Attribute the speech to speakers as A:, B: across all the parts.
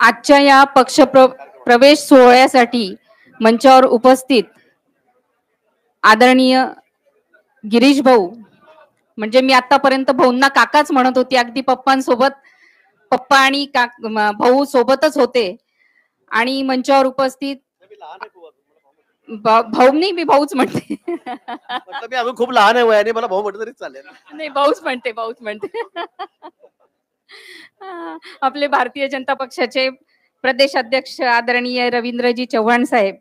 A: आजच्या या प्रवेश सोहळ्यासाठी मंचावर उपस्थित आदरणीय गिरीश भाऊ, म्हणजे मी आतापर्यंत भाऊंना काकाच म्हणत होती, अगदी पप्पांसोबत पप्पा आणि भाऊ सोबतच होते. आणि मंचावर उपस्थित भाऊ नाही, मी भाऊच म्हणते.
B: मी अजून खूप लहान आहे वयाने, मला भाऊ म्हटलं तरी चालेल.
A: नाही, भाऊच म्हणते. आपले भारतीय जनता पक्षाचे प्रदेश अध्यक्ष आदरणीय रवींद्रजी चव्हाण साहेब,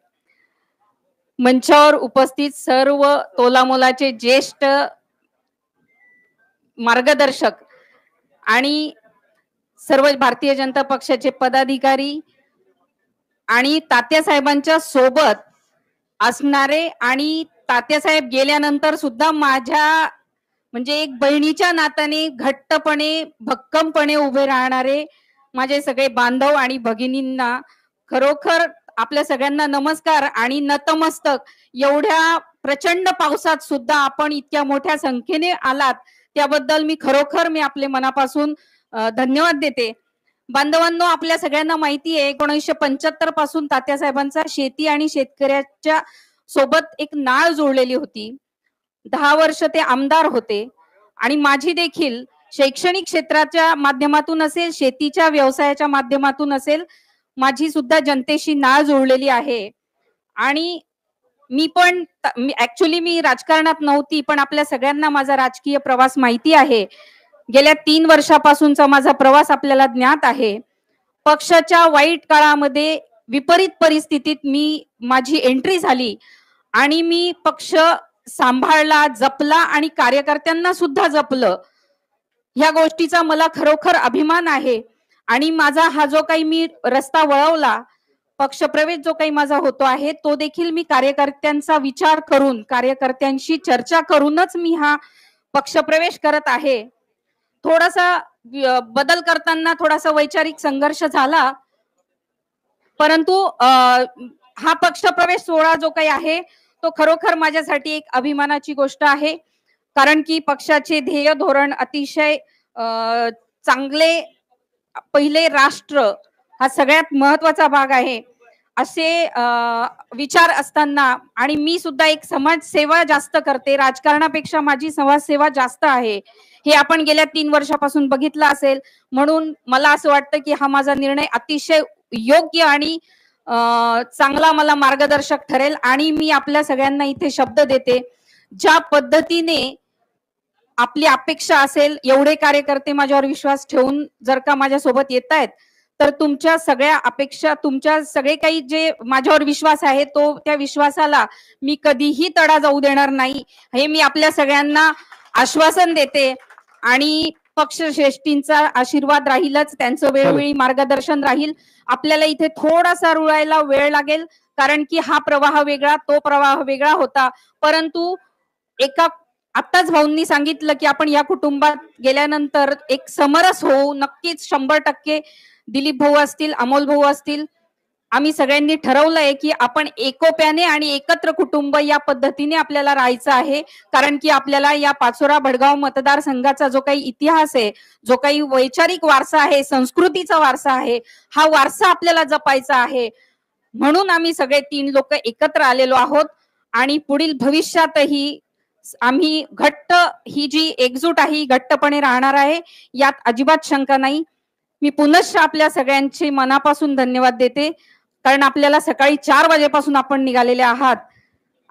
A: मंचावर उपस्थित सर्व तोलामोलाचे ज्येष्ठ मार्गदर्शक आणि सर्व भारतीय जनता पक्षाचे पदाधिकारी आणि तात्यासाहेबांच्या सोबत असणारे आणि तात्यासाहेब गेल्यानंतर सुद्धा माझ्या म्हणजे एक बहिणीच्या नात्याने घट्टपणे भक्कमपणे उभे राहणारे माझे सगळे बांधव आणि भगिनींना खरोखर आपल्या सगळ्यांना नमस्कार आणि नतमस्तक. एवढ्या प्रचंड पावसात सुद्धा आपण इतक्या मोठ्या संख्येने आलात त्याबद्दल मी खरोखर आपले मनापासून धन्यवाद देते. बांधवांनो, आपल्या सगळ्यांना माहिती आहे 1975 पासून तात्यासाहेबांचा शेती आणि शेतकऱ्याच्या सोबत एक नाळ जोडलेली होती. 10 वर्ष ते आमदार होते आणि माझी देखील शैक्षणिक क्षेत्राच्या माध्यमातून असेल, शेतीच्या व्यवसायाच्या माध्यमातून असेल, माझी सुद्धा जनतेशी नाळ जोडलेली आहे. आणि मी राजकारणात नव्हती, पण आपल्या सगळ्यांना माझा राजकीय प्रवास माहिती आहे. गेल्या 3 वर्षापासूनचा माझा प्रवास आपल्याला ज्ञात आहे. पक्षाच्या वाईट काळामध्ये विपरीत परिस्थितीत माझी एंट्री झाली आणि मी पक्ष सांभाळला, जपला आणि कार्यकर्त्यांना सुद्धा जपलं. ह्या गोष्टीचा मला खरोखर अभिमान आहे. आणि माझा हा जो काही मी रस्ता वळवला, पक्षप्रवेश जो काही माझा होतो आहे, तो देखील मी कार्यकर्त्यांचा विचार करून, कार्यकर्त्यांशी चर्चा करूनच मी हा पक्षप्रवेश करत आहे. थोडासा बदल करताना थोडासा वैचारिक संघर्ष झाला, परंतु हा पक्षप्रवेश सोहळा जो काही आहे तो खरोखर माझ्यासाठी एक अभिमानाची गोष्ट आहे. कारण की पक्षाचे ध्येय धोरण अतिशय चांगले, पहिले राष्ट्र हा सगळ्यात महत्वाचा भाग आहे असे विचार असताना, आणि मी सुद्धा एक समाजसेवा जास्त करते, राजकारणापेक्षा माझी समाजसेवा जास्त आहे, हे आपण गेल्या 3 वर्षापासून बघितलं असेल. म्हणून मला असं वाटतं की हा माझा निर्णय अतिशय योग्य आणि चांगला मला मार्गदर्शक ठरेल. आणि मी आपल्या सगळ्यांना इथे शब्द देते, ज्या पद्धतीने आपली अपेक्षा असेल, एवढे कार्यकर्ते माझ्यावर विश्वास ठेवून जर का माझ्यासोबत येत आहेत, तर तुमच्या सगळ्या अपेक्षा, तुमच्या सगळे काही जे माझ्यावर विश्वास आहे, तो त्या विश्वासाला मी कधीही तडा जाऊ देणार नाही, हे मी आपल्या सगळ्यांना आश्वासन देते. आणि पक्षश्रेष्ठींचा आशीर्वाद राहीलच, त्यांचं वेळोवेळी मार्गदर्शन राहील. आपल्याला इथे थोडासा रुळायला वेळ लागेल, कारण की हा प्रवाह वेगळा, तो प्रवाह वेगळा होता. परंतु आत्ताच भाऊंनी सांगितलं की आपण या कुटुंबात गेल्यानंतर एक समरस होऊ, नक्कीच 100% दिलीप भाऊ असतील, अमोल भाऊ असतील, आम्ही सगळ्यांनी ठरवलंय की आपण एकोप्याने आणि एकत्र कुटुंब या पद्धतीने आपल्याला राहायचं आहे. कारण की आपल्याला या पाचोरा भडगाव मतदारसंघाचा जो काही इतिहास आहे, जो काही वैचारिक वारसा आहे, संस्कृतीचा वारसा आहे, हा वारसा आपल्याला जपायचा आहे. म्हणून आम्ही सगळे 3 लोक एकत्र आलेलो आहोत. आणि पुढील भविष्यातही आम्ही ही जी एकजूट आहे घट्टपणे राहणार आहे, यात अजिबात शंका नाही. मी पुनश्च आपल्या सगळ्यांचे मनापासून धन्यवाद देते, कारण आपल्याला सकाळी 4 वाजेपासून आपण निघालेले आहात.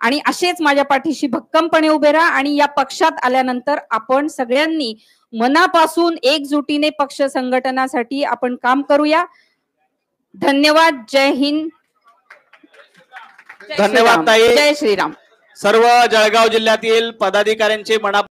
A: आणि असेच माझ्या पाठीशी भक्कमपणे उभे राहा. आणि या पक्षात आल्यानंतर आपण सगळ्यांनी मनापासून एकजुटीने पक्ष संघटनासाठी आपण काम करूया. धन्यवाद. जय हिंद.
B: धन्यवाद ताई.
A: जय श्रीराम.
B: सर्व जळगाव जिल्ह्यातील पदाधिकाऱ्यांचे मना